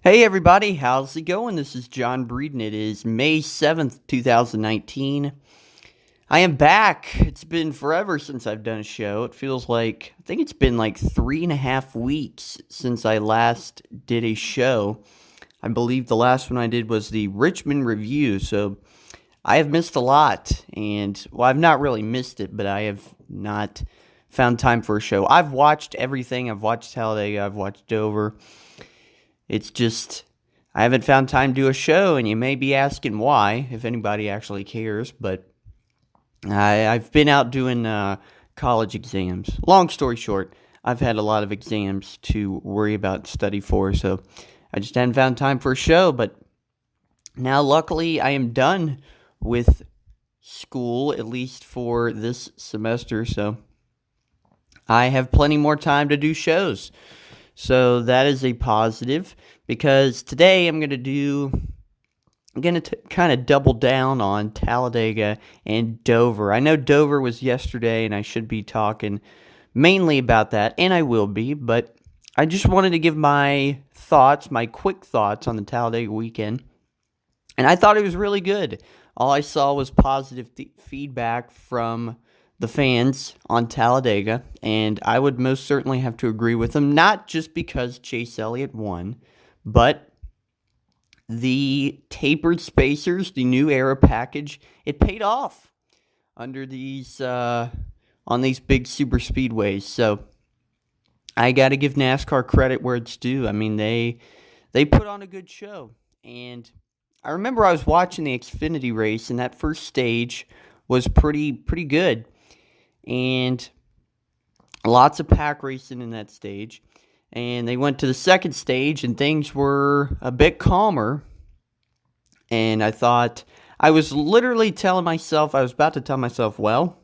Hey everybody, how's it going? This is John Breeden. It is May 7th, 2019. I am back. It's been forever since I've done a show. It feels like, I think it's been like 3.5 weeks since I last did a show. I believe the last one I did was the Richmond Review, so I have missed a lot. And, well, I've not really missed it, but I have not found time for a show. I've watched everything. I've watched Talladega, I've watched Dover. It's just, I haven't found time to do a show, and you may be asking why, if anybody actually cares, but I've been out doing college exams. Long story short, I've had a lot of exams to worry about and study for, so I just hadn't found time for a show, but now luckily I am done with school, at least for this semester, so I have plenty more time to do shows. So that is a positive, because today I'm going to kind of double down on Talladega and Dover. I know Dover was yesterday, and I should be talking mainly about that, and I will be, but I just wanted to give my thoughts, my quick thoughts on the Talladega weekend, and I thought it was really good. All I saw was positive feedback from the fans on Talladega, and I would most certainly have to agree with them, not just because Chase Elliott won, but the tapered spacers, the new aero package, it paid off under these on these big super speedways. So I got to give NASCAR credit where it's due. I mean, they put on a good show, and I remember I was watching the Xfinity race, and that first stage was pretty good. And lots of pack racing in that stage. And they went to the second stage, and things were a bit calmer. And I thought, I was literally telling myself, I was about to tell myself, well,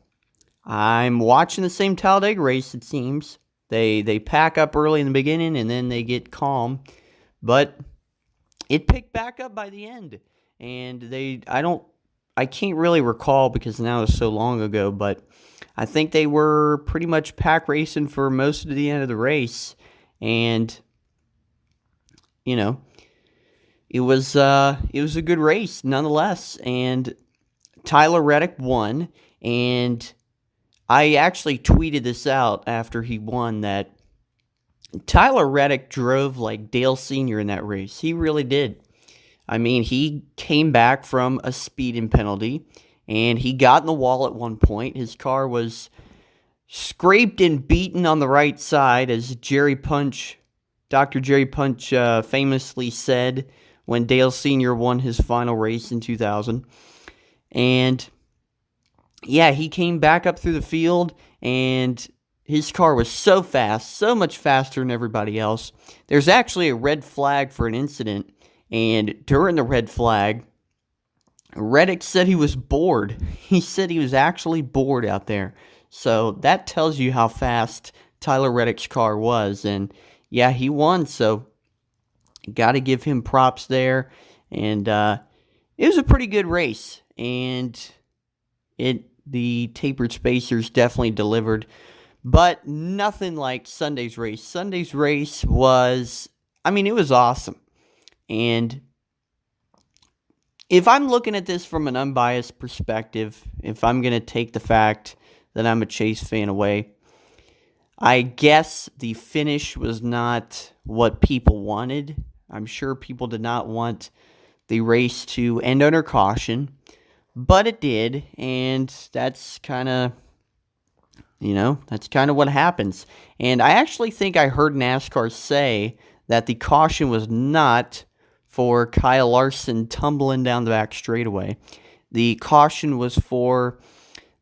I'm watching the same Talladega race, it seems. They pack up early in the beginning, and then they get calm. But it picked back up by the end. And I can't really recall because now it's so long ago, but I think they were pretty much pack racing for most of the end of the race, and it was a good race nonetheless. And Tyler Reddick won, and I actually tweeted this out after he won that Tyler Reddick drove like Dale Sr. in that race. He really did. I mean, he came back from a speeding penalty, and he got in the wall at one point. His car was scraped and beaten on the right side, as Dr. Jerry Punch famously said when Dale Sr. won his final race in 2000. And yeah, he came back up through the field, and his car was so fast, so much faster than everybody else. There's actually a red flag for an incident, and during the red flag, Reddick said he was bored. He said he was actually bored out there. So that tells you how fast Tyler Reddick's car was. And yeah, he won, so got to give him props there. And it was a pretty good race. And the tapered spacers definitely delivered. But nothing like Sunday's race. Sunday's race was, it was awesome. And if I'm looking at this from an unbiased perspective, if I'm going to take the fact that I'm a Chase fan away, I guess the finish was not what people wanted. I'm sure people did not want the race to end under caution, but it did, and that's kind of what happens. And I actually think I heard NASCAR say that the caution was not for Kyle Larson tumbling down the back straightaway. The caution was for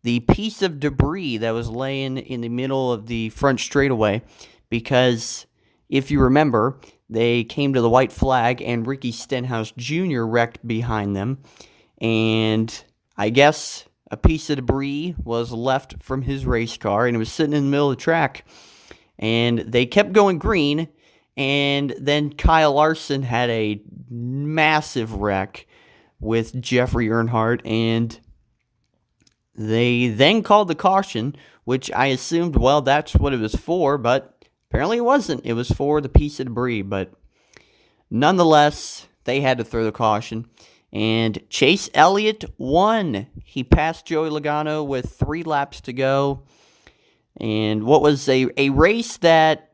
the piece of debris that was laying in the middle of the front straightaway, because if you remember, they came to the white flag and Ricky Stenhouse Jr. wrecked behind them, and I guess a piece of debris was left from his race car, and it was sitting in the middle of the track, and they kept going green. And then Kyle Larson had a massive wreck with Jeffrey Earnhardt, and they then called the caution, which I assumed, well, that's what it was for, but apparently it wasn't. It was for the piece of debris, but nonetheless, they had to throw the caution. And Chase Elliott won. He passed Joey Logano with 3 laps to go. And what was a race that,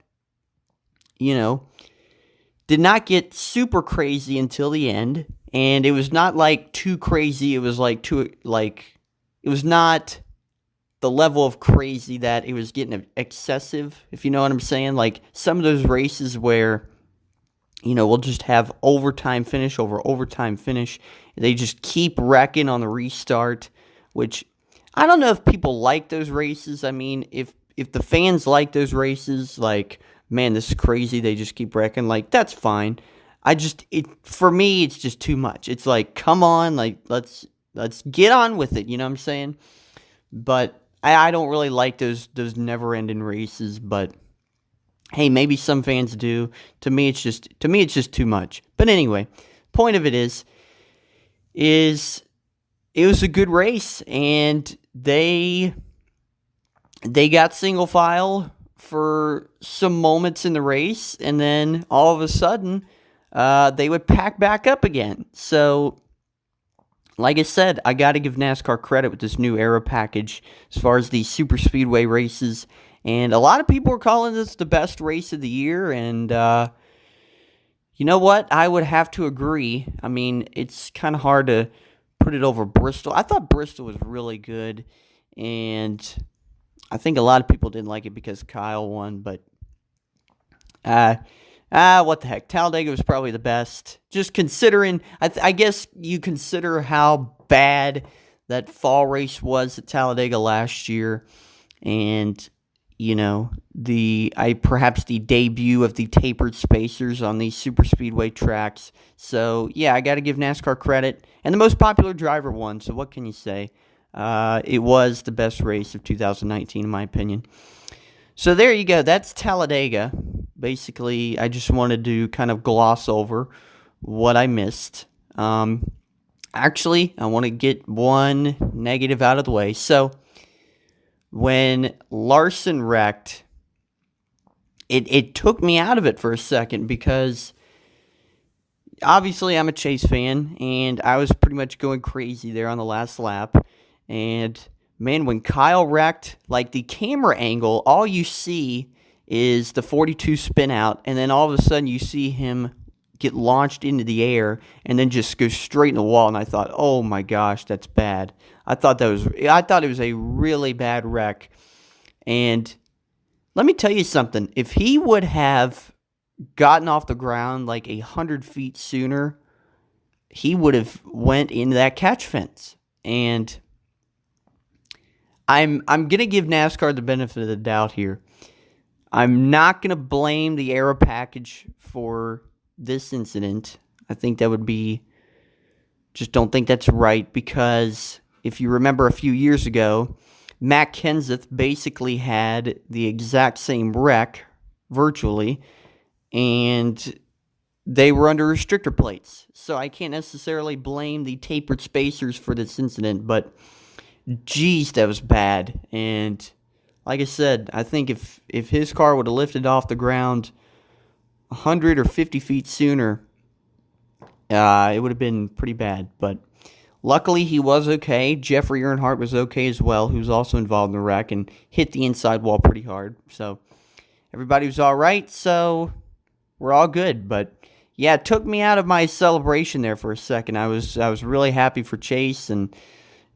did not get super crazy until the end. And it was not like too crazy. It was like it was not the level of crazy that it was getting excessive, if you know what I'm saying. Like some of those races where, we'll just have overtime finish over overtime finish. They just keep wrecking on the restart, which I don't know if people like those races. I mean, if the fans like those races, like, man, this is crazy, they just keep wrecking, like, that's fine. For me, it's just too much. It's like, come on, like, let's get on with it, you know what I'm saying? But I don't really like those never-ending races, but hey, maybe some fans do. To me, it's just too much. But anyway, point of it is it was a good race, and they got single file for some moments in the race, and then all of a sudden, they would pack back up again. So, like I said, I got to give NASCAR credit with this new aero package as far as these super speedway races. And a lot of people are calling this the best race of the year, and you know what? I would have to agree. I mean, it's kind of hard to put it over Bristol. I thought Bristol was really good, and I think a lot of people didn't like it because Kyle won, but what the heck. Talladega was probably the best. Just considering, I guess you consider how bad that fall race was at Talladega last year, and perhaps the debut of the tapered spacers on these super speedway tracks. So yeah, I got to give NASCAR credit, and the most popular driver won. So what can you say? It was the best race of 2019, in my opinion. So there you go. That's Talladega. Basically, I just wanted to kind of gloss over what I missed. Actually, I want to get one negative out of the way. So when Larson wrecked, it took me out of it for a second because obviously I'm a Chase fan, and I was pretty much going crazy there on the last lap. And man, when Kyle wrecked, like the camera angle, all you see is the 42 spin out, and then all of a sudden you see him get launched into the air and then just go straight in the wall. And I thought, oh my gosh, that's bad. I thought it was a really bad wreck. And let me tell you something. If he would have gotten off the ground like 100 feet sooner, he would have went into that catch fence. And I'm going to give NASCAR the benefit of the doubt here. I'm not going to blame the aero package for this incident. I think that would be, just don't think that's right, because if you remember a few years ago, Matt Kenseth basically had the exact same wreck, virtually, and they were under restrictor plates. So I can't necessarily blame the tapered spacers for this incident, but geez, that was bad. And like I said, I think if his car would have lifted off the ground 100 or 50 feet sooner, it would have been pretty bad. But luckily, he was okay. Jeffrey Earnhardt was okay as well, who's also involved in the wreck and hit the inside wall pretty hard. So everybody was all right, so we're all good. But yeah, it took me out of my celebration there for a second. I was really happy for Chase, and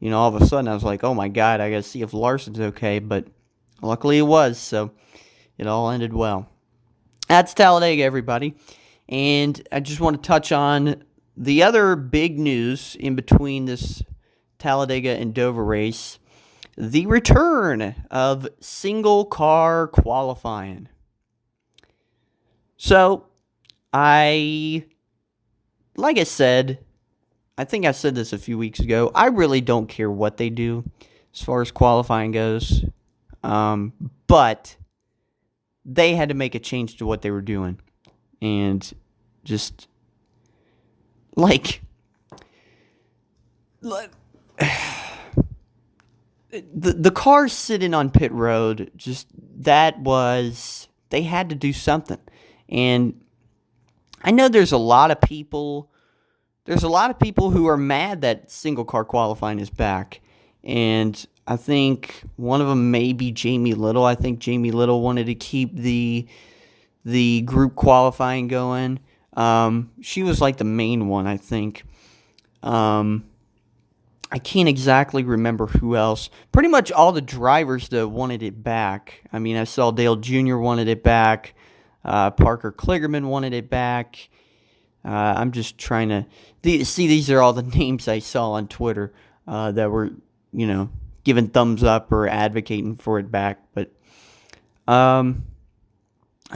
all of a sudden I was like, oh my God, I got to see if Larson's okay. But luckily it was, so it all ended well. That's Talladega, everybody. And I just want to touch on the other big news in between this Talladega and Dover race, the return of single car qualifying. So, like I said, I think I said this a few weeks ago, I really don't care what they do as far as qualifying goes. But they had to make a change to what they were doing. And just, like, the cars sitting on pit road, they had to do something. And I know there's a lot of people. There's a lot of people who are mad that single car qualifying is back, and I think one of them may be Jamie Little. I think Jamie Little wanted to keep the group qualifying going. She was like the main one, I think. I can't exactly remember who else. Pretty much all the drivers that wanted it back. I mean, I saw Dale Jr. wanted it back. Parker Kligerman wanted it back. I'm just trying to see. These are all the names I saw on Twitter that were, giving thumbs up or advocating for it back. But I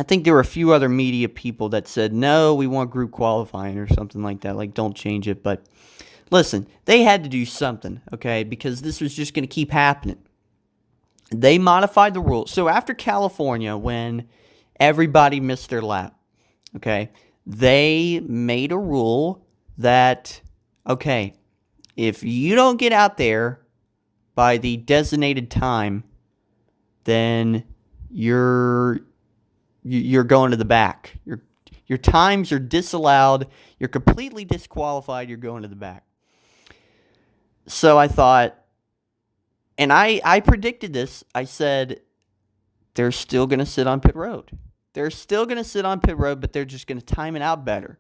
think there were a few other media people that said, no, we want group qualifying or something like that. Like, don't change it. But listen, they had to do something, okay, because this was just going to keep happening. They modified the rules. So after California, when everybody missed their lap, okay, they made a rule that, okay, if you don't get out there by the designated time, then you're going to the back. Your times are disallowed. You're completely disqualified. You're going to the back. So I thought, and I predicted this. I said, they're still going to sit on pit road. They're still going to sit on pit road, but they're just going to time it out better.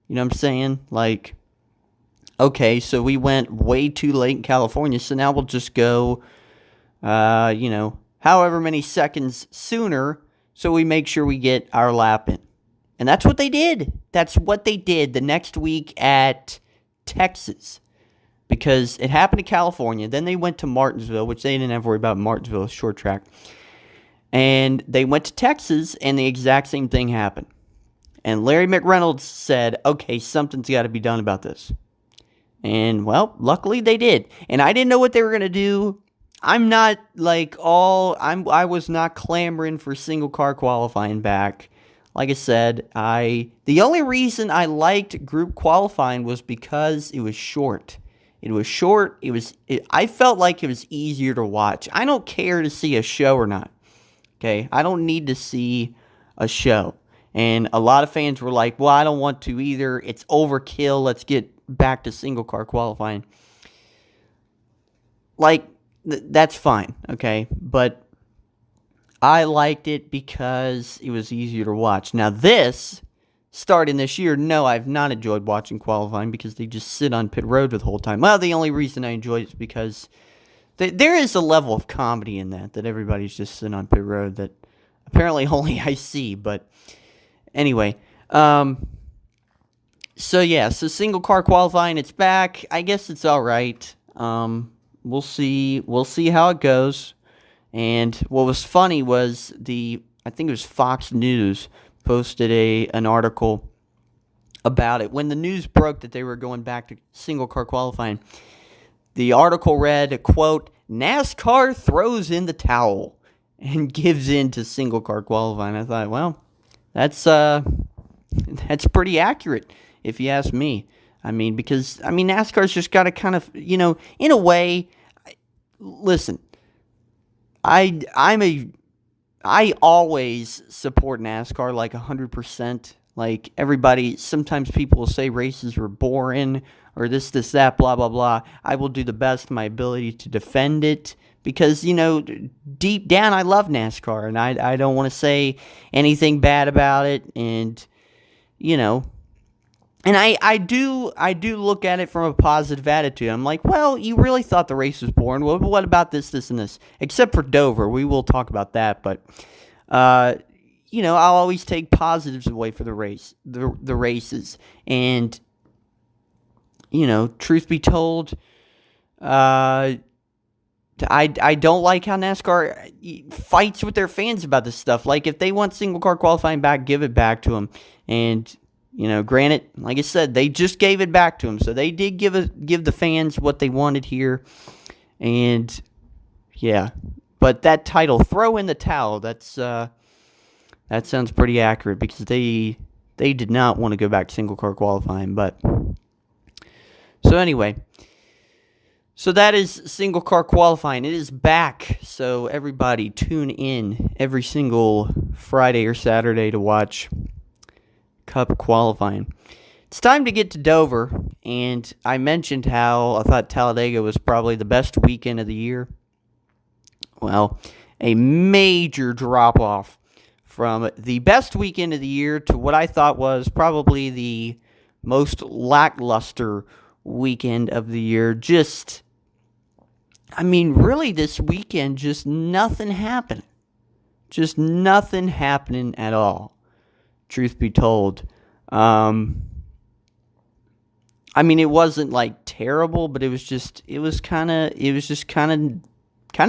You know what I'm saying? Like, okay, so we went way too late in California, so now we'll just go, however many seconds sooner, so we make sure we get our lap in. And that's what they did. That's what they did the next week at Texas. Because it happened in California. Then they went to Martinsville, which they didn't have to worry about. Martinsville, short track. And they went to Texas, and the exact same thing happened. And Larry McReynolds said, okay, something's got to be done about this. And, well, luckily they did. And I didn't know what they were going to do. I'm not I was not clamoring for single car qualifying back. Like I said, the only reason I liked group qualifying was because it was short. It was short. I felt like it was easier to watch. I don't care to see a show or not. Okay, I don't need to see a show. And a lot of fans were like, well, I don't want to either. It's overkill. Let's get back to single car qualifying. Like, that's fine, okay? But I liked it because it was easier to watch. Now this, starting this year, no, I've not enjoyed watching qualifying because they just sit on pit road the whole time. Well, the only reason I enjoy it is because there is a level of comedy in that everybody's just sitting on pit road that apparently only I see. But anyway, so single car qualifying, it's back. I guess it's all right. We'll see how it goes. And what was funny was I think it was Fox News posted an article about it. When the news broke that they were going back to single car qualifying, the article read, quote, NASCAR throws in the towel and gives in to single car qualifying. I thought, well, that's pretty accurate if you ask me. Because NASCAR's just got to kind of, in a way, listen, I always support NASCAR like 100%. Like everybody, sometimes people will say races are boring or this, that, blah, blah, blah. I will do the best of my ability to defend it because, deep down I love NASCAR and I don't want to say anything bad about it. And, and I do look at it from a positive attitude. I'm like, well, you really thought the race was boring. Well, what about this, and this? Except for Dover. We will talk about that. But, I'll always take positives away for the races. And, truth be told, I don't like how NASCAR fights with their fans about this stuff. Like, if they want single car qualifying back, give it back to them. And granted, like I said, they just gave it back to them. So they did give the fans what they wanted here. And, yeah. But that title, throw in the towel, that sounds pretty accurate because they did not want to go back to single car qualifying. But, so anyway. So that is single car qualifying. It is back. So everybody tune in every single Friday or Saturday to watch Cup qualifying. It's time to get to Dover, and I mentioned how I thought Talladega was probably the best weekend of the year. Well, a major drop-off from the best weekend of the year to what I thought was probably the most lackluster weekend of the year. Really this weekend, just nothing happened. Just nothing happening at all, truth be told. It wasn't like terrible, but it was just kind of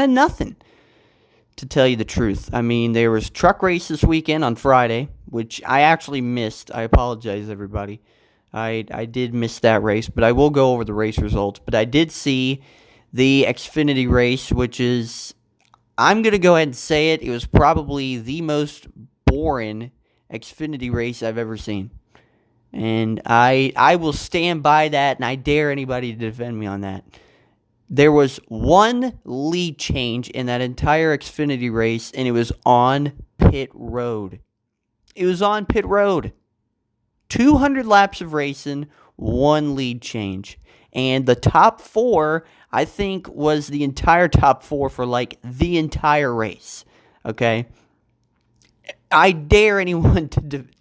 nothing, to tell you the truth. There was truck race this weekend on Friday, which I actually missed. I apologize, everybody. I did miss that race, but I will go over the race results. But I did see the Xfinity race, which is, I'm going to go ahead and say it, it was probably the most boring Xfinity race I've ever seen. And I will stand by that, and I dare anybody to defend me on that. There was one lead change in that entire Xfinity race, and it was on pit road. It was on pit road. 200 laps of racing, one lead change. And the top four, I think, was the entire top four for, the entire race. Okay? I dare anyone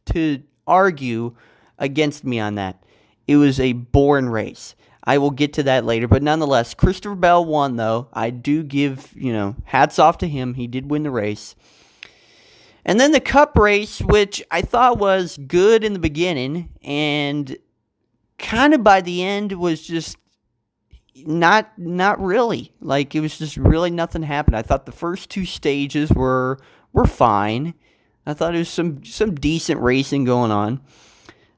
to argue against me on that. It was a boring race. I will get to that later, but nonetheless, Christopher Bell won, though. I do give, hats off to him. He did win the race. And then the Cup race, which I thought was good in the beginning, and kind of by the end was just not really. It was just really nothing happened. I thought the first two stages were fine. I thought it was some decent racing going on.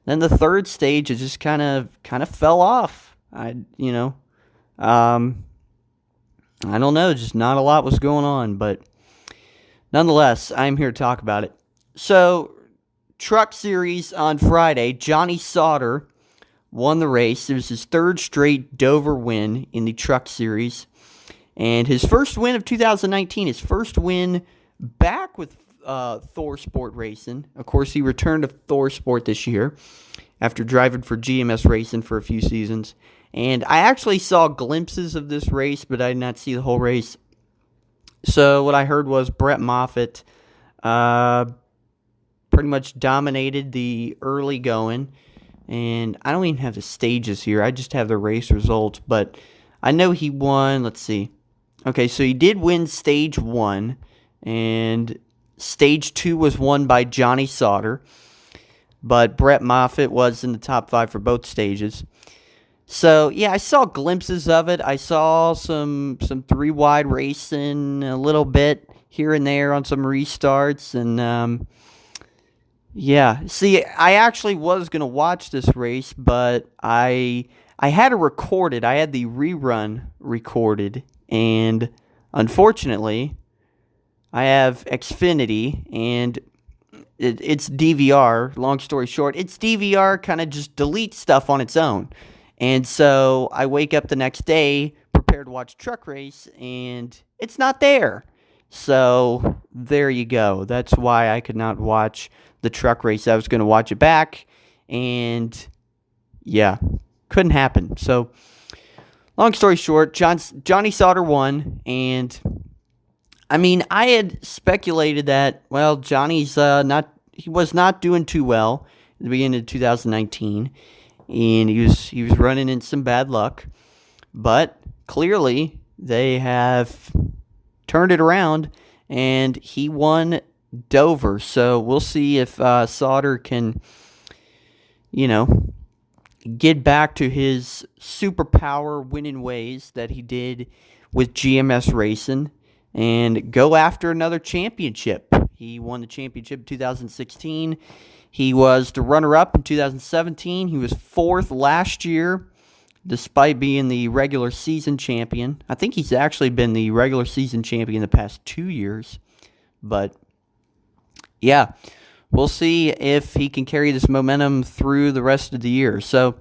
Then the third stage, it just kind of fell off. I don't know, just not a lot was going on, but nonetheless, I'm here to talk about it. So, Truck Series on Friday, Johnny Sauter won the race. It was his third straight Dover win in the Truck Series, and his first win of 2019, his first win back with Thor Sport Racing. Of course, he returned to Thor Sport this year after driving for GMS Racing for a few seasons. And I actually saw glimpses of this race, but I did not see the whole race. So what I heard was Brett Moffitt pretty much dominated the early going. And I don't even have the stages here. I just have the race results. But I know he won. Let's see. Okay, so he did win stage 1. And stage 2 was won by Johnny Sauter. But Brett Moffitt was in the top 5 for both stages. So, yeah, I saw glimpses of it. I saw some 3-wide racing a little bit here and there on some restarts. And, yeah. See, I actually was going to watch this race, but I had it recorded. I had the rerun recorded. And, unfortunately, I have Xfinity, and it's DVR. Long story short, it's DVR kind of just deletes stuff on its own. And so I wake up the next day, prepared to watch Truck Race, and it's not there. So there you go. That's why I could not watch the Truck Race. I was going to watch it back, and yeah, couldn't happen. So long story short, Johnny Sauter won, and I had speculated that, well, Johnny's he was not doing too well at the beginning of 2019. And he was running in some bad luck, but clearly they have turned it around, and he won Dover. So we'll see if Sauter can, get back to his superpower winning ways that he did with GMS Racing and go after another championship. He won the championship in 2016. He was the runner-up in 2017. He was 4th last year, despite being the regular season champion. I think he's actually been the regular season champion the past 2 years. But, yeah, we'll see if he can carry this momentum through the rest of the year. So,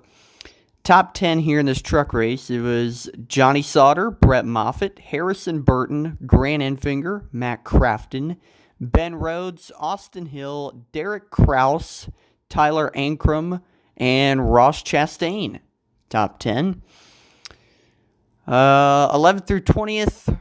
top 10 here in this truck race. It was Johnny Sauter, Brett Moffitt, Harrison Burton, Grant Enfinger, Matt Crafton, Ben Rhodes, Austin Hill, Derek Kraus, Tyler Ankrum and Ross Chastain, top 10. 11th through 20th,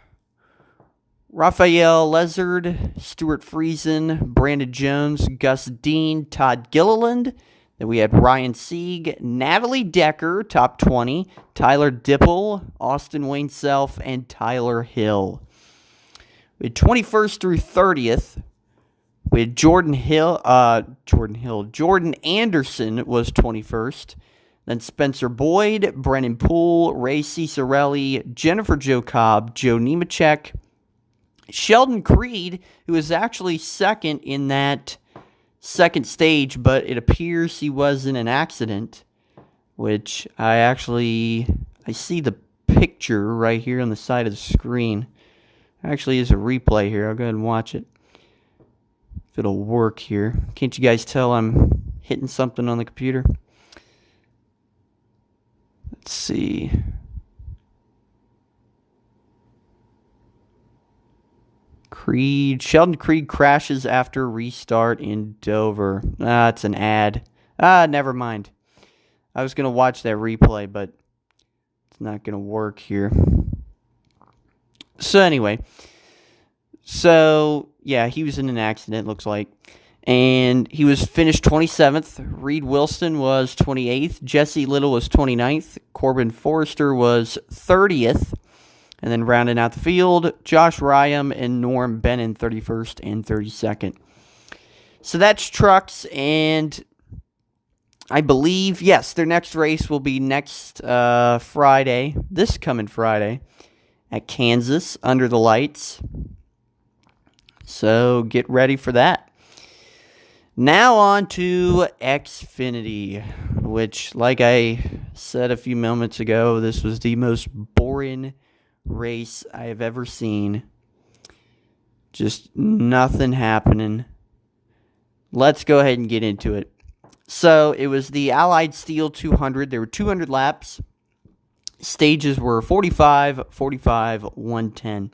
Raphael Lezard, Stuart Friesen, Brandon Jones, Gus Dean, Todd Gilliland. Then we had Ryan Sieg, Natalie Decker, top 20, Tyler Dipple, Austin Wayne Self, and Tyler Hill. We had 21st through 30th. We had Jordan Anderson was 21st. Then Spencer Boyd, Brennan Poole, Ray Ciccarelli, Jennifer Jo Cobb, Joe Nemechek, Sheldon Creed, who was actually second in that second stage, but it appears he was in an accident, which I see the picture right here on the side of the screen. Actually is a replay here. I'll go ahead and watch it. If it'll work here. Can't you guys tell I'm hitting something on the computer? Let's see. Sheldon Creed crashes after restart in Dover. It's an ad. Never mind. I was going to watch that replay, but it's not going to work here. So anyway. Yeah, he was in an accident, looks like. And he was finished 27th. Reed Wilson was 28th. Jesse Little was 29th. Corbin Forrester was 30th. And then rounding out the field, Josh Ryam and Norm Bennon, 31st and 32nd. So that's trucks, and I believe, yes, their next race will be next Friday, this coming Friday, at Kansas, under the lights. So get ready for that. Now on to Xfinity, which, like I said a few moments ago, this was the most boring race I have ever seen. Just nothing happening. Let's go ahead and get into it. So it was the Allied Steel 200. There were 200 laps. Stages were 45, 45, 110.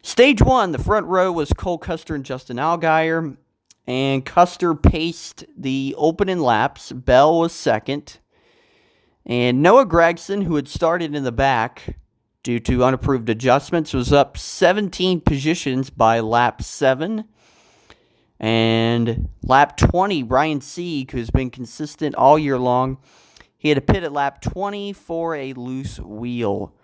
Stage 1, the front row was Cole Custer and Justin Allgaier. And Custer paced the opening laps. Bell was second. And Noah Gragson, who had started in the back due to unapproved adjustments, was up 17 positions by lap 7. And lap 20, Ryan Sieg, who's been consistent all year long, he had a pit at lap 20 for a loose wheel.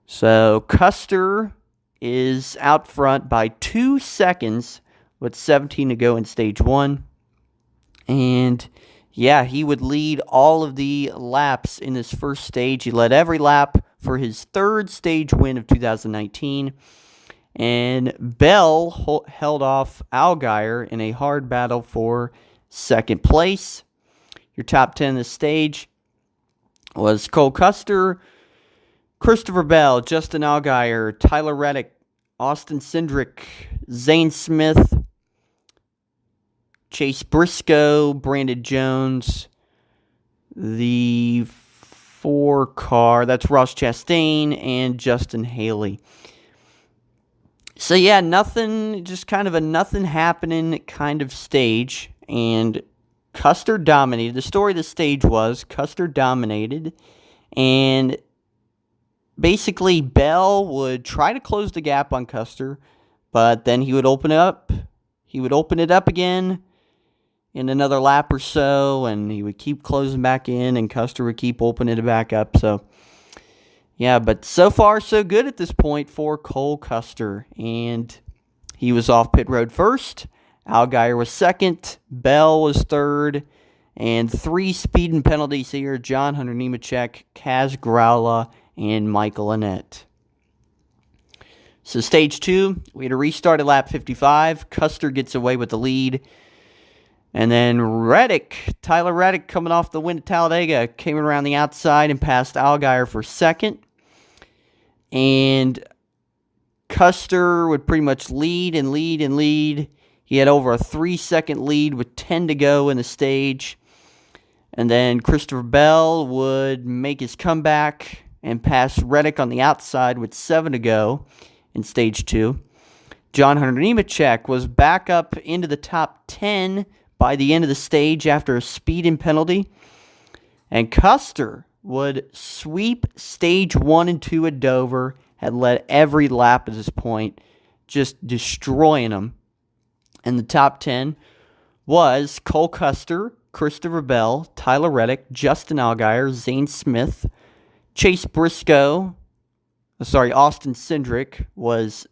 So Custer is out front by 2 seconds with 17 to go in stage 1. And yeah, he would lead all of the laps in this first stage. He led every lap for his third stage win of 2019. And Bell held off Allgaier in a hard battle for second place. Your top 10 this stage was Cole Custer, Christopher Bell, Justin Allgaier, Tyler Reddick, Austin Cindric, Zane Smith, Chase Briscoe, Brandon Jones, the 4-car, that's Ross Chastain, and Justin Haley. So yeah, nothing, just kind of a nothing happening kind of stage, and Custer dominated. The story of the stage was Custer dominated, and basically Bell would try to close the gap on Custer, but then he would open it up. He would open it up again in another lap or so, and he would keep closing back in, and Custer would keep opening it back up. So yeah, but so far so good at this point for Cole Custer, and he was off pit road first. Allgaier was second, Bell was third, and 3 speeding penalties here: John Hunter Nemechek, Kaz Growla, and Michael Annett. So stage 2, we had a restart at lap 55. Custer gets away with the lead. And then Tyler Reddick, coming off the win at Talladega, came around the outside and passed Allgaier for second. And Custer would pretty much lead and lead and lead. He had over a 3-second lead with 10 to go in the stage. And then Christopher Bell would make his comeback and pass Reddick on the outside with 7 to go in stage 2. John Hunter Nemechek was back up into the top 10 by the end of the stage after a speeding penalty. And Custer would sweep stage 1 and 2 at Dover, had led every lap at this point, just destroying them. And the top 10 was Cole Custer, Christopher Bell, Tyler Reddick, Justin Allgaier, Zane Smith, Austin Cindric was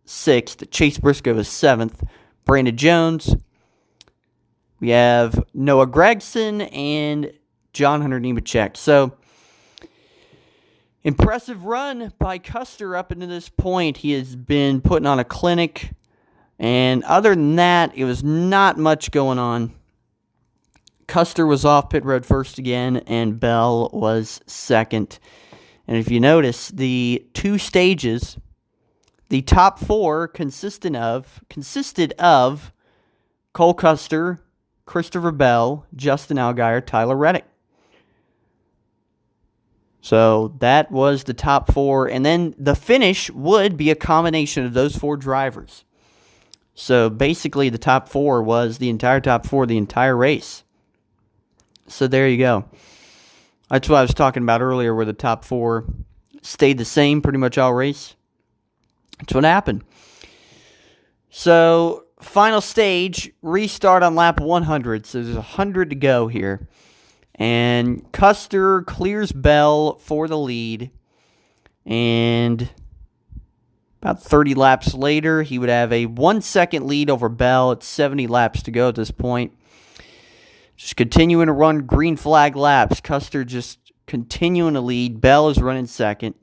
6th, Chase Briscoe was 7th, Brandon Jones. We have Noah Gregson and John Hunter Nemechek. So, impressive run by Custer up into this point. He has been putting on a clinic. And other than that, it was not much going on. Custer was off pit road first again, and Bell was second. And if you notice, the 2 stages, the top 4 consisted of Cole Custer, Christopher Bell, Justin Allgaier, Tyler Reddick. So that was the top 4. And then the finish would be a combination of those 4 drivers. So basically the top 4 was the entire top 4, the entire race. So there you go. That's what I was talking about earlier, where the top 4 stayed the same pretty much all race. That's what happened. So final stage, restart on lap 100. So there's 100 to go here. And Custer clears Bell for the lead. And about 30 laps later, he would have a 1-second lead over Bell. It's 70 laps to go at this point. Just continuing to run green flag laps. Custer just continuing to lead. Bell is running second.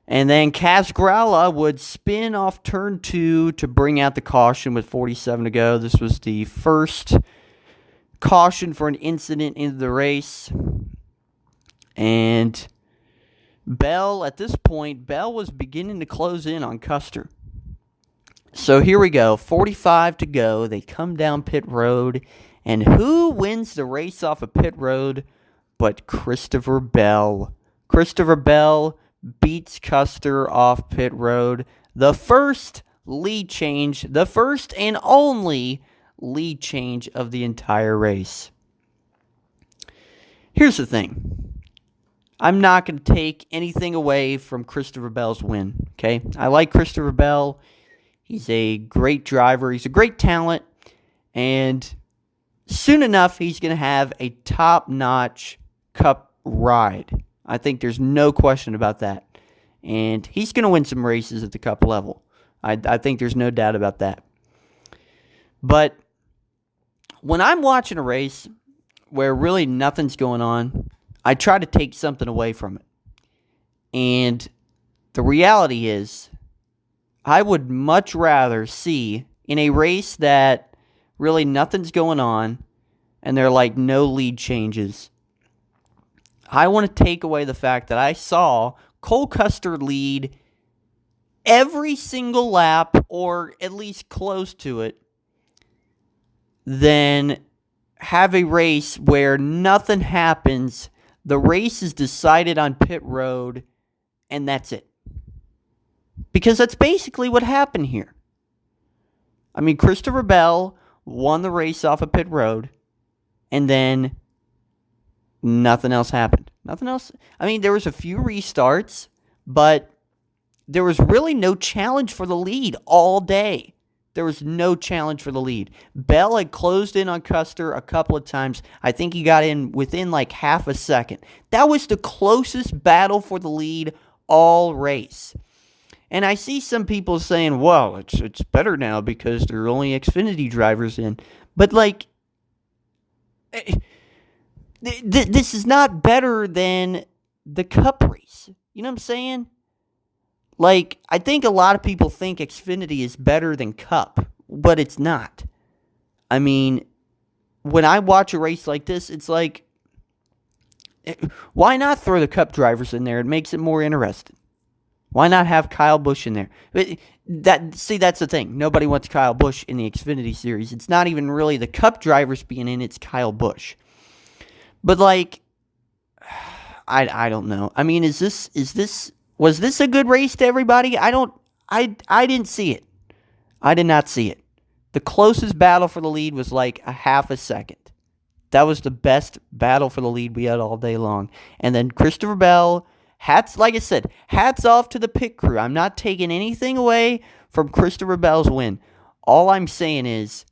And then Kaz Grala would spin off turn 2 to bring out the caution with 47 to go. This was the first caution for an incident into the race. And Bell, at this point, Bell was beginning to close in on Custer. So here we go, 45 to go. They come down pit road. And who wins the race off of pit road but Christopher Bell? Christopher Bell beats Custer off pit road. The first lead change, the first and only lead change of the entire race. Here's the thing. I'm not going to take anything away from Christopher Bell's win, okay? I like Christopher Bell. He's a great driver. He's a great talent. And soon enough, he's going to have a top-notch Cup ride. I think there's no question about that. And he's going to win some races at the Cup level. I think there's no doubt about that. But when I'm watching a race where really nothing's going on, I try to take something away from it. And the reality is, I would much rather see in a race that really nothing's going on and there are like no lead changes, I want to take away the fact that I saw Cole Custer lead every single lap, or at least close to it, than have a race where nothing happens. The race is decided on pit road, and that's it. Because that's basically what happened here. I mean, Christopher Bell won the race off of pit road, and then nothing else happened. Nothing else. I mean, there was a few restarts, but there was really no challenge for the lead all day. There was no challenge for the lead. Bell had closed in on Custer a couple of times. I think he got in within like half a second. That was the closest battle for the lead all race. And I see some people saying, well, it's better now because there are only Xfinity drivers in. But like, this is not better than the Cup race. You know what I'm saying? Like, I think a lot of people think Xfinity is better than Cup, but it's not. I mean, when I watch a race like this, it's like, why not throw the Cup drivers in there? It makes it more interesting. Why not have Kyle Busch in there? That's the thing. Nobody wants Kyle Busch in the Xfinity series. It's not even really the Cup drivers being in, it's Kyle Busch. But like, I don't know. I mean, was this a good race to everybody? I didn't see it. I did not see it. The closest battle for the lead was like a half a second. That was the best battle for the lead we had all day long. And then Christopher Bell, like I said, hats off to the pit crew. I'm not taking anything away from Christopher Bell's win. All I'm saying is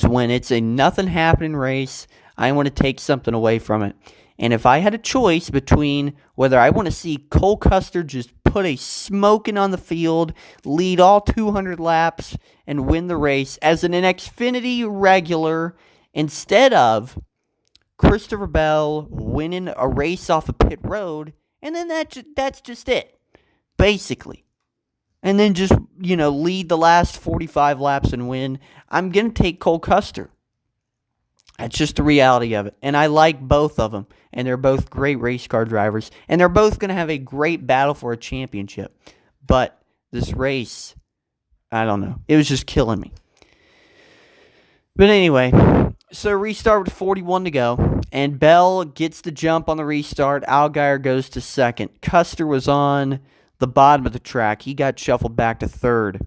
when it's a nothing happening race, I want to take something away from it. And if I had a choice between whether I want to see Cole Custer just put a smoking on the field, lead all 200 laps, and win the race as an Xfinity regular, instead of Christopher Bell winning a race off a pit road, and then that's just it, basically. And then just, lead the last 45 laps and win, I'm going to take Cole Custer. That's just the reality of it. And I like both of them. And they're both great race car drivers. And they're both going to have a great battle for a championship. But this race, I don't know. It was just killing me. But anyway, so restart with 41 to go. And Bell gets the jump on the restart. Allgaier goes to second. Custer was on the bottom of the track. He got shuffled back to third.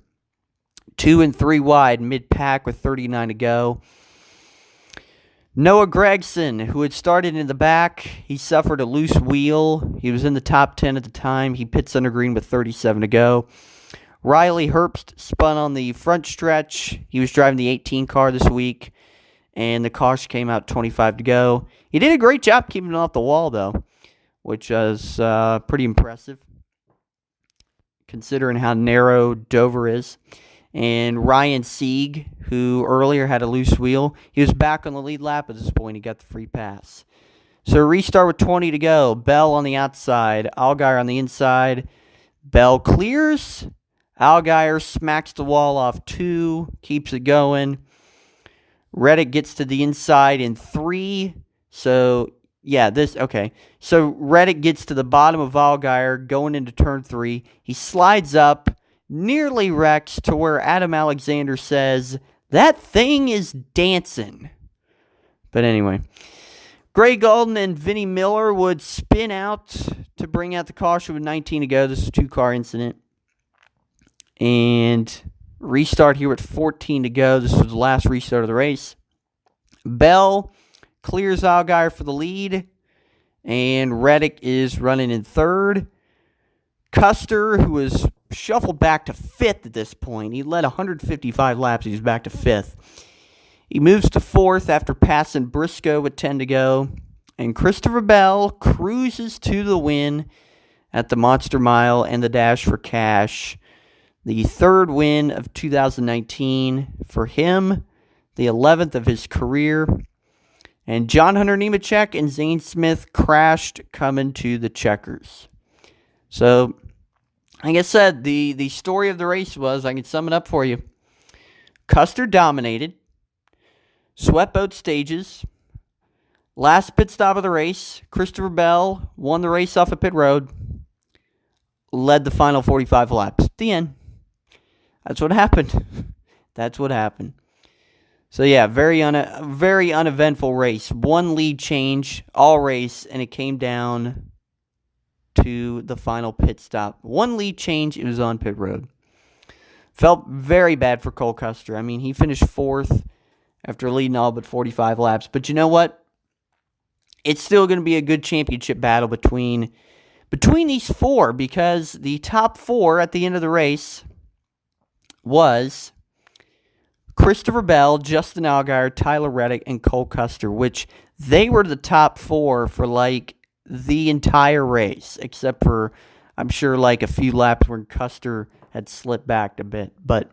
2 and 3 wide, mid-pack with 39 to go. Noah Gragson, who had started in the back, he suffered a loose wheel. He was in the top 10 at the time. He pits under green with 37 to go. Riley Herbst spun on the front stretch. He was driving the 18 car this week, and the caution came out 25 to go. He did a great job keeping it off the wall, though, which was pretty impressive, considering how narrow Dover is. And Ryan Sieg, who earlier had a loose wheel, he was back on the lead lap at this point. He got the free pass. So restart with 20 to go. Bell on the outside. Allgaier on the inside. Bell clears. Allgaier smacks the wall off 2. Keeps it going. Reddick gets to the inside in 3. So, So Reddick gets to the bottom of Allgaier going into turn 3. He slides up. Nearly wrecks to where Adam Alexander says, that thing is dancing. But anyway, Gray Golden and Vinnie Miller would spin out to bring out the caution with 19 to go. This is a 2-car incident. And restart here with 14 to go. This was the last restart of the race. Bell clears Allgaier for the lead. And Reddick is running in third. Custer, who was shuffled back to 5th at this point. He led 155 laps. He was back to 5th. He moves to 4th after passing Briscoe with 10 to go. And Christopher Bell cruises to the win at the Monster Mile and the Dash for Cash. The 3rd win of 2019 for him. The 11th of his career. And John Hunter Nemechek and Zane Smith crashed coming to the checkers. So, like I said, the story of the race was, I can sum it up for you. Custer dominated, swept both stages. Last pit stop of the race, Christopher Bell won the race off a pit road, led the final 45 laps. The end. That's what happened. That's what happened. So yeah, very uneventful race. One lead change all race, and it came down to the final pit stop. One lead change, it was on pit road. Felt very bad for Cole Custer. I mean, he finished 4th after leading all but 45 laps. But you know what? It's still going to be a good championship battle between these 4, because the top 4 at the end of the race was Christopher Bell, Justin Allgaier, Tyler Reddick, and Cole Custer, which they were the top 4 for like the entire race, except for, I'm sure, like a few laps when Custer had slipped back a bit. But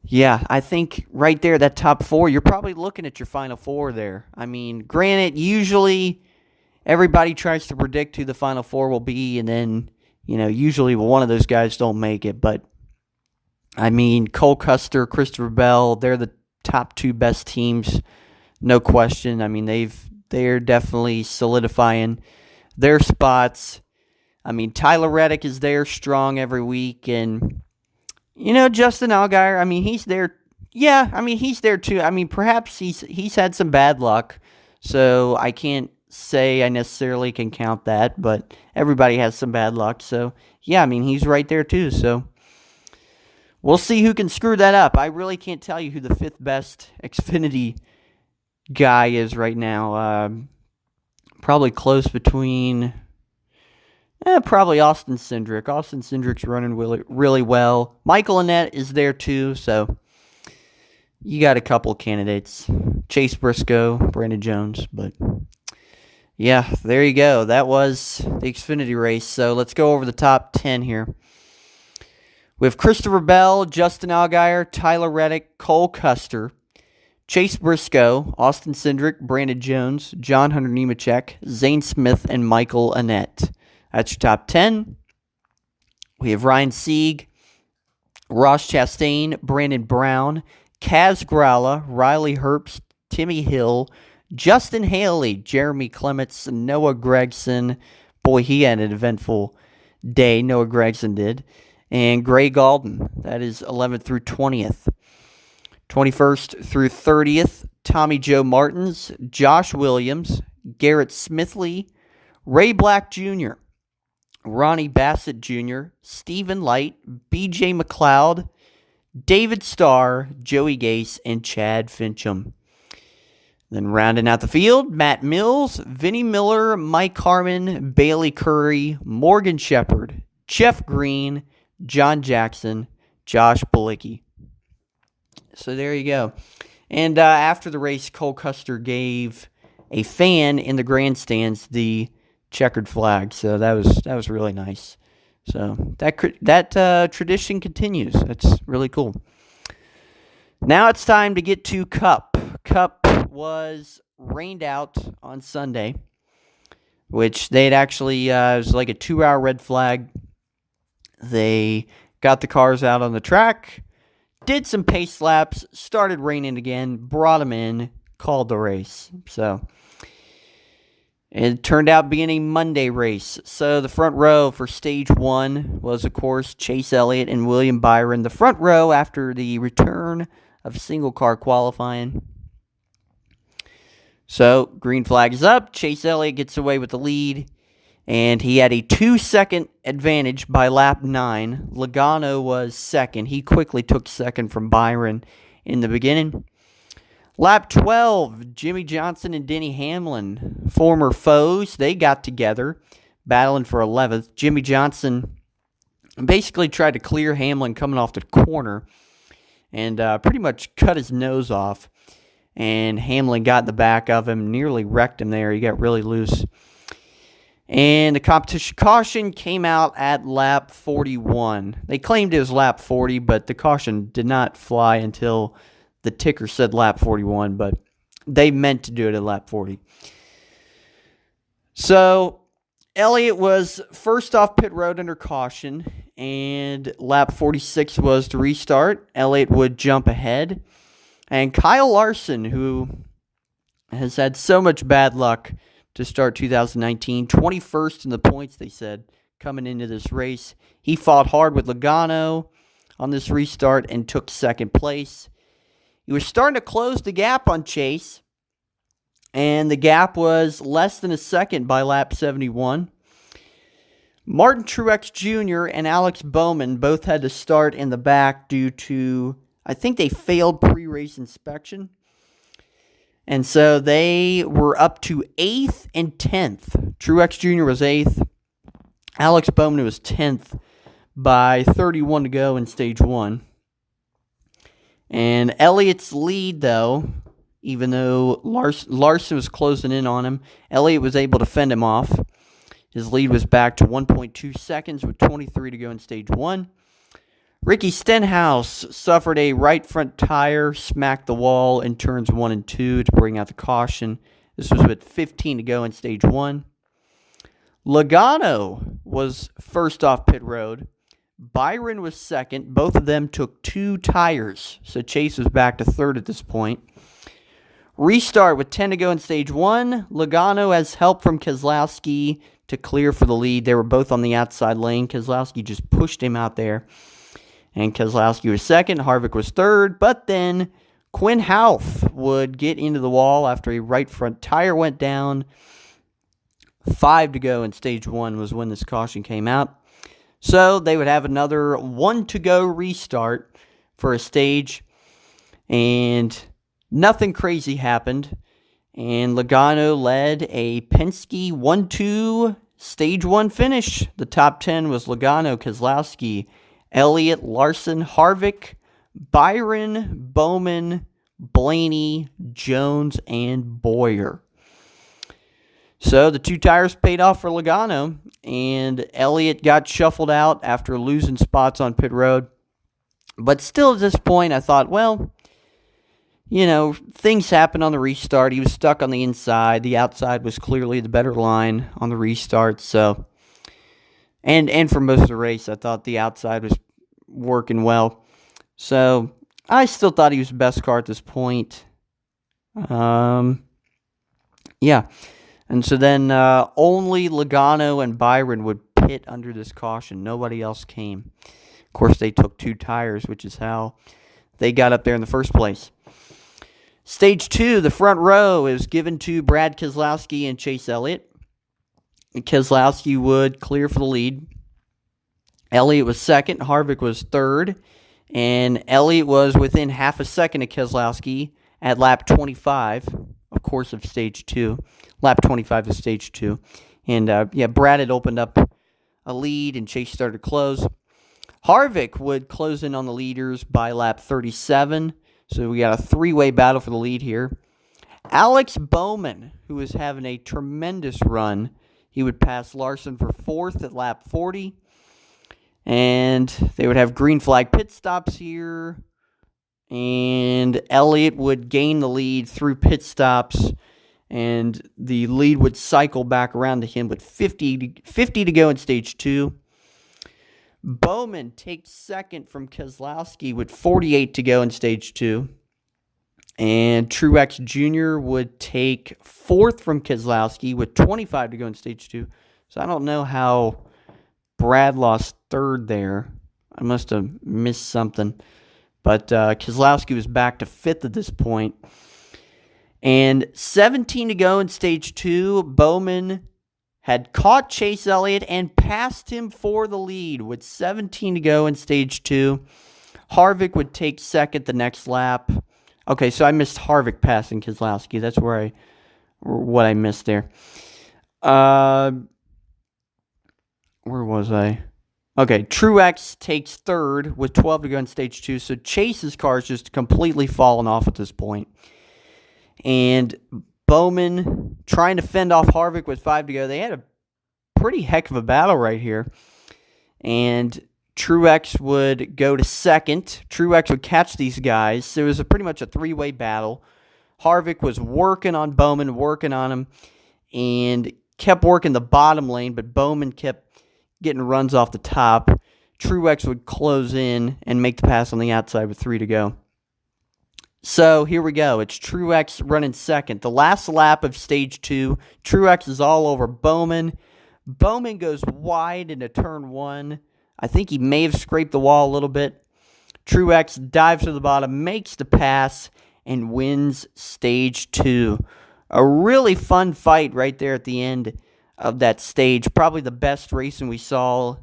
yeah, I think right there, that top 4, you're probably looking at your final 4 there. I mean, granted, usually everybody tries to predict who the final 4 will be, and then, usually one of those guys don't make it. But I mean, Cole Custer, Christopher Bell, they're the top 2 best teams, no question. I mean, they're definitely solidifying their spots. I mean, Tyler Reddick is there strong every week. And, Justin Allgaier, I mean, he's there. Yeah, I mean, he's there too. I mean, perhaps he's had some bad luck. So I can't say I necessarily can count that. But everybody has some bad luck. So, yeah, I mean, he's right there too. So we'll see who can screw that up. I really can't tell you who the fifth best Xfinity guy is right now. Probably close between... probably Austin Cindric. Austin Cindric's running really, really well. Michael Annett is there too, so you got a couple candidates. Chase Briscoe, Brandon Jones, but yeah, there you go. That was the Xfinity race. So let's go over the top 10 here. We have Christopher Bell, Justin Allgaier, Tyler Reddick, Cole Custer, Chase Briscoe, Austin Cindric, Brandon Jones, John Hunter Nemechek, Zane Smith, and Michael Annett. That's your top 10. We have Ryan Sieg, Ross Chastain, Brandon Brown, Kaz Gralla, Riley Herbst, Timmy Hill, Justin Haley, Jeremy Clements, Noah Gragson. Boy, he had an eventful day, Noah Gragson did. And Gray Galden. That is 11th through 20th. 21st through 30th, Tommy Joe Martins, Josh Williams, Garrett Smithley, Ray Black Jr., Ronnie Bassett Jr., Stephen Light, B.J. McLeod, David Starr, Joey Gase, and Chad Fincham. Then rounding out the field, Matt Mills, Vinnie Miller, Mike Harmon, Bailey Curry, Morgan Shepherd, Jeff Green, John Jackson, Josh Bilicki. So there you go. And after the race, Cole Custer gave a fan in the grandstands the checkered flag. So that was really nice. So that tradition continues. That's really cool. Now it's time to get to Cup. Cup was rained out on Sunday, which they'd actually, it was like a 2-hour red flag. They got the cars out on the track, did some pace laps, started raining again, brought them in, called the race. So it turned out being a Monday race. So the front row for stage 1 was, of course, Chase Elliott and William Byron. The front row after the return of single car qualifying. So green flag is up. Chase Elliott gets away with the lead. And he had a 2-second advantage by lap 9. Logano was second. He quickly took second from Byron in the beginning. Lap 12, Jimmy Johnson and Denny Hamlin, former foes, they got together, battling for 11th. Jimmy Johnson basically tried to clear Hamlin coming off the corner and pretty much cut his nose off. And Hamlin got in the back of him, nearly wrecked him there. He got really loose. And the competition caution came out at lap 41. They claimed it was lap 40, but the caution did not fly until the ticker said lap 41, but they meant to do it at lap 40. So Elliott was first off pit road under caution, and lap 46 was to restart. Elliott would jump ahead. And Kyle Larson, who has had so much bad luck to start 2019, 21st in the points, they said, coming into this race. He fought hard with Logano on this restart and took second place. He was starting to close the gap on Chase, and the gap was less than a second by lap 71. Martin Truex Jr. and Alex Bowman both had to start in the back due to, I think they failed pre-race inspection. And so they were up to 8th and 10th. Truex Jr. was 8th. Alex Bowman was 10th by 31 to go in stage 1. And Elliott's lead, though, even though Larson was closing in on him, Elliott was able to fend him off. His lead was back to 1.2 seconds with 23 to go in stage 1. Ricky Stenhouse suffered a right front tire, smacked the wall in turns 1 and 2 to bring out the caution. This was with 15 to go in stage 1. Logano was first off pit road. Byron was second. Both of them took 2 tires, so Chase was back to third at this point. Restart with 10 to go in stage 1. Logano has help from Keselowski to clear for the lead. They were both on the outside lane. Keselowski just pushed him out there. And Keselowski was second. Harvick was third. But then Quinn Houff would get into the wall after a right front tire went down. 5 to go in stage 1 was when this caution came out. So they would have another 1-to-go restart for a stage, and nothing crazy happened. And Logano led a Penske 1-2 stage 1 finish. The top 10 was Logano, Keselowski, Elliott, Larson, Harvick, Byron, Bowman, Blaney, Jones, and Boyer. So the 2 tires paid off for Logano, and Elliott got shuffled out after losing spots on pit road. But still, at this point, I thought, well, things happen on the restart. He was stuck on the inside. The outside was clearly the better line on the restart. So, and for most of the race, I thought the outside was working well. So I still thought he was the best car at this point. Yeah. And so then only Logano and Byron would pit under this caution. Nobody else came. Of course, they took 2 tires, which is how they got up there in the first place. Stage 2, the front row, is given to Brad Keselowski and Chase Elliott. Keselowski would clear for the lead. Elliott was second. Harvick was third. And Elliott was within half a second of Keselowski at lap 25, of course, of stage 2. Lap 25 of stage 2. And, Brad had opened up a lead, and Chase started to close. Harvick would close in on the leaders by lap 37. So we got a 3-way battle for the lead here. Alex Bowman, who was having a tremendous run, he would pass Larson for 4th at lap 40. And they would have green flag pit stops here. And Elliott would gain the lead through pit stops. And the lead would cycle back around to him with 50 to go in stage 2. Bowman takes second from Keselowski with 48 to go in stage 2. And Truex Jr. would take 4th from Keselowski with 25 to go in stage 2. So I don't know how Brad lost 3rd there. I must have missed something. But Keselowski was back to 5th at this point. And 17 to go in stage 2. Bowman had caught Chase Elliott and passed him for the lead with 17 to go in stage 2. Harvick would take second the next lap. Okay, so I missed Harvick passing Keselowski. That's what I missed there. Where was I? Okay, Truex takes 3rd with 12 to go in stage 2. So Chase's car is just completely fallen off at this point. And Bowman trying to fend off Harvick with 5 to go. They had a pretty heck of a battle right here. And Truex would go to second. Truex would catch these guys. So it was pretty much a 3-way battle. Harvick was working on Bowman, working on him, and kept working the bottom lane, but Bowman kept getting runs off the top. Truex would close in and make the pass on the outside with 3 to go. So here we go. It's Truex running second. The last lap of stage 2, Truex is all over Bowman. Bowman goes wide into turn 1. I think he may have scraped the wall a little bit. Truex dives to the bottom, makes the pass, and wins stage 2. A really fun fight right there at the end of that stage. Probably the best racing we saw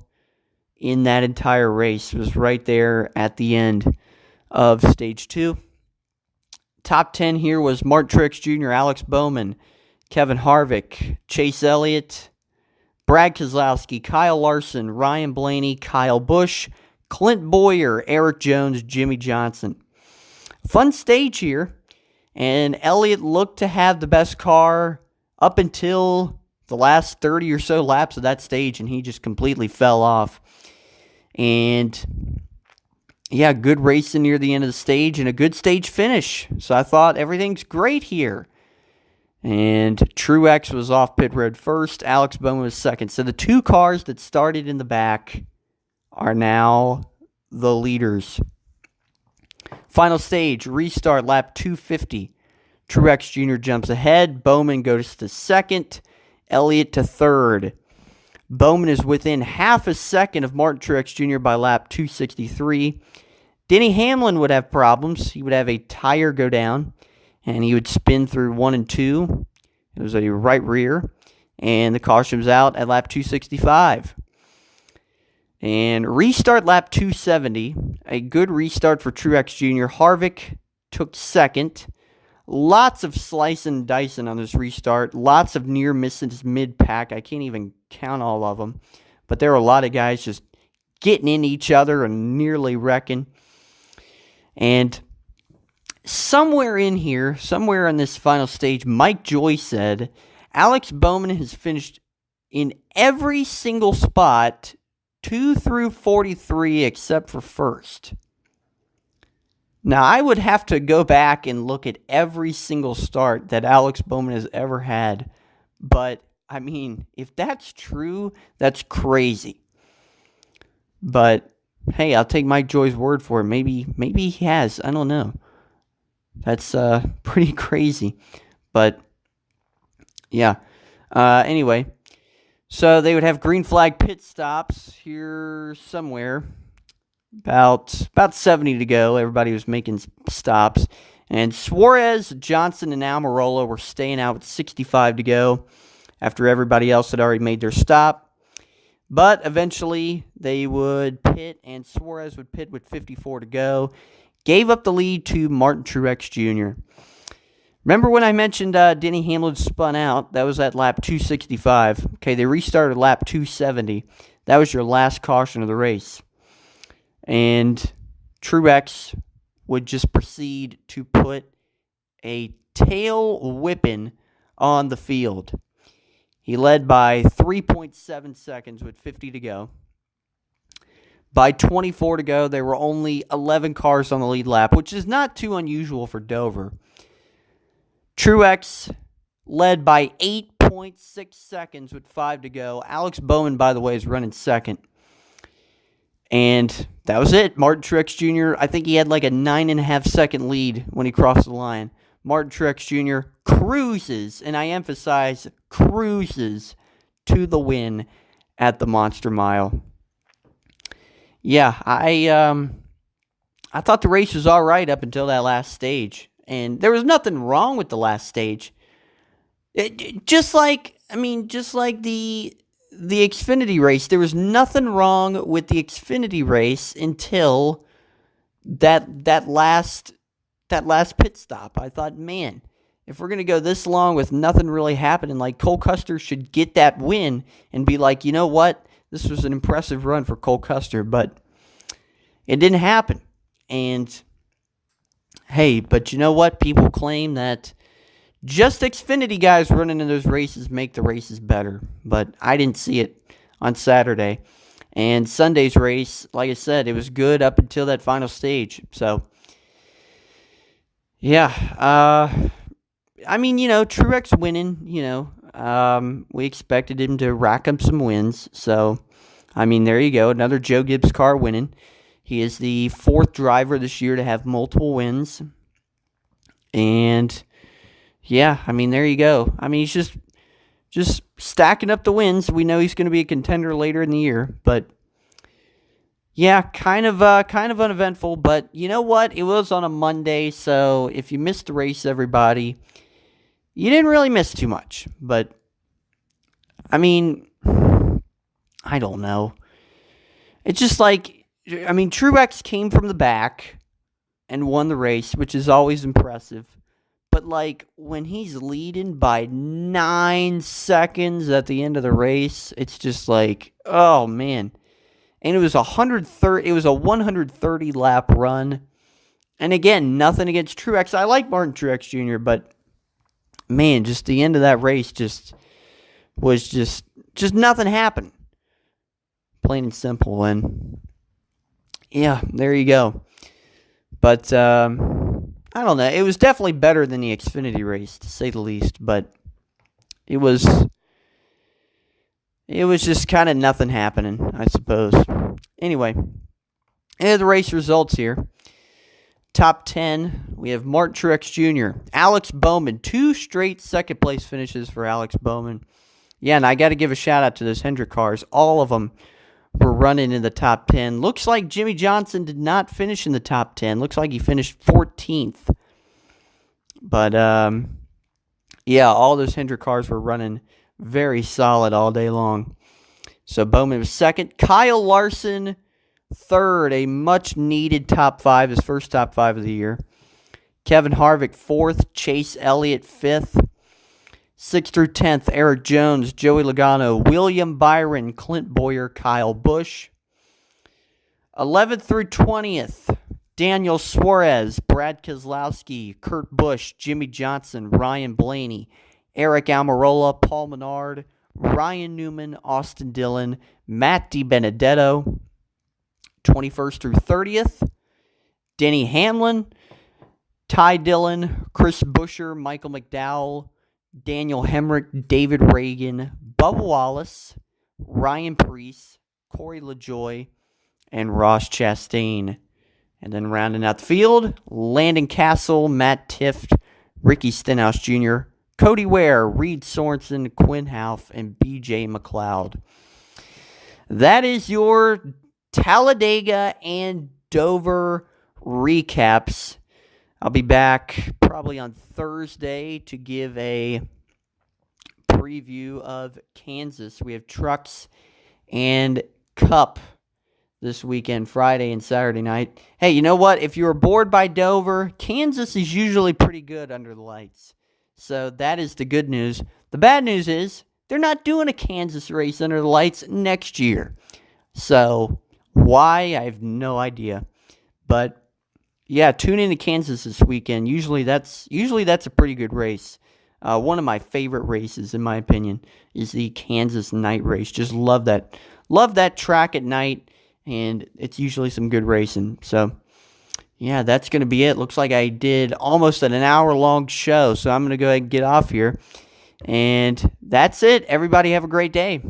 in that entire race was right there at the end of stage 2. Top 10 here was Martin Truex Jr., Alex Bowman, Kevin Harvick, Chase Elliott, Brad Keselowski, Kyle Larson, Ryan Blaney, Kyle Busch, Clint Boyer, Eric Jones, Jimmy Johnson. Fun stage here, and Elliott looked to have the best car up until the last 30 or so laps of that stage, and he just completely fell off. And yeah, good racing near the end of the stage and a good stage finish. So I thought everything's great here. And Truex was off pit road first. Alex Bowman was second. So the 2 cars that started in the back are now the leaders. Final stage, restart, lap 250. Truex Jr. jumps ahead. Bowman goes to second. Elliott to third. Bowman is within half a second of Martin Truex Jr. by lap 263. Denny Hamlin would have problems. He would have a tire go down, and he would spin through 1 and 2. It was a right rear, and the caution was out at lap 265. And restart lap 270. A good restart for Truex Jr. Harvick took second. Lots of slicing and dicing on this restart. Lots of near misses mid-pack. I can't even count all of them. But there were a lot of guys just getting in each other and nearly wrecking. And somewhere in here, somewhere in this final stage, Mike Joy said, Alex Bowman has finished in every single spot 2 through 43 except for first. Now, I would have to go back and look at every single start that Alex Bowman has ever had. But, I mean, if that's true, that's crazy. But, hey, I'll take Mike Joy's word for it. Maybe he has. I don't know. That's pretty crazy. But, yeah. Anyway, so they would have green flag pit stops here somewhere. About 70 to go. Everybody was making stops. And Suarez, Johnson, and Almirola were staying out with 65 to go after everybody else had already made their stop. But eventually they would pit, and Suarez would pit with 54 to go. Gave up the lead to Martin Truex Jr. Remember when I mentioned Denny Hamlin spun out? That was at lap 265. Okay, they restarted lap 270. That was your last caution of the race. And Truex would just proceed to put a tail whipping on the field. He led by 3.7 seconds with 50 to go. By 24 to go, there were only 11 cars on the lead lap, which is not too unusual for Dover. Truex led by 8.6 seconds with 5 to go. Alex Bowman, by the way, is running second. And that was it. Martin Truex Jr., I think he had like a 9.5 second lead when he crossed the line. Martin Truex Jr. cruises, and I emphasize cruises, to the win at the Monster Mile. Yeah, I thought the race was all right up until that last stage. And there was nothing wrong with the last stage. Just like the Xfinity race, there was nothing wrong with the Xfinity race until that last pit stop. I thought, man, if we're going to go this long with nothing really happening, like Cole Custer should get that win and be like, you know what? This was an impressive run for Cole Custer, but it didn't happen. And hey, but you know what? People claim that just Xfinity guys running in those races make the races better, but I didn't see it on Saturday. And Sunday's race, like I said, it was good up until that final stage. So, yeah, I mean, Truex winning, we expected him to rack up some wins. So, I mean, there you go. Another Joe Gibbs car winning. He is the 4th driver this year to have multiple wins. And yeah, I mean, there you go. I mean, he's just stacking up the wins. We know he's going to be a contender later in the year, but yeah, kind of uneventful. But you know what? It was on a Monday, so if you missed the race, everybody, you didn't really miss too much. But I mean, I don't know. It's just like, I mean, Truex came from the back and won the race, which is always impressive. But, like, when he's leading by 9 seconds at the end of the race, it's just like, oh, man. And it was a 130 lap run. And again, nothing against Truex. I like Martin Truex Jr., but man, just the end of that race was just nothing happened. Plain and simple. And yeah, there you go. But I don't know. It was definitely better than the Xfinity race, to say the least. But it was just kind of nothing happening, I suppose. Anyway, the race results here. Top 10, we have Martin Truex Jr., Alex Bowman, 2 straight second-place finishes for Alex Bowman. Yeah, and I got to give a shout-out to those Hendrick cars. All of them were running in the top 10. Looks like Jimmy Johnson did not finish in the top 10. Looks like he finished 14th. But, yeah, all those Hendrick cars were running very solid all day long. So Bowman was second. Kyle Larson, third, a much-needed top five, his first top five of the year. Kevin Harvick, fourth. Chase Elliott, fifth. 6th through 10th, Eric Jones, Joey Logano, William Byron, Clint Boyer, Kyle Busch. 11th through 20th, Daniel Suarez, Brad Keselowski, Kurt Busch, Jimmy Johnson, Ryan Blaney, Eric Almirola, Paul Menard, Ryan Newman, Austin Dillon, Matt DiBenedetto. 21st through 30th, Denny Hamlin, Ty Dillon, Chris Buescher, Michael McDowell, Daniel Hemrick, David Reagan, Bubba Wallace, Ryan Preece, Corey LaJoie, and Ross Chastain. And then rounding out the field, Landon Castle, Matt Tifft, Ricky Stenhouse Jr., Cody Ware, Reed Sorensen, Quinn Houff, and B.J. McLeod. That is your Talladega and Dover recaps. I'll be back probably on Thursday to give a preview of Kansas. We have Trucks and Cup this weekend, Friday and Saturday night. Hey, you know what? If you were bored by Dover, Kansas is usually pretty good under the lights. So that is the good news. The bad news is they're not doing a Kansas race under the lights next year. So why? I have no idea. But yeah, tune into Kansas this weekend. Usually that's a pretty good race. One of my favorite races, in my opinion, is the Kansas night race. Just love that track at night, and it's usually some good racing. So yeah, that's going to be it. Looks like I did almost an hour-long show, so I'm going to go ahead and get off here. And that's it. Everybody have a great day.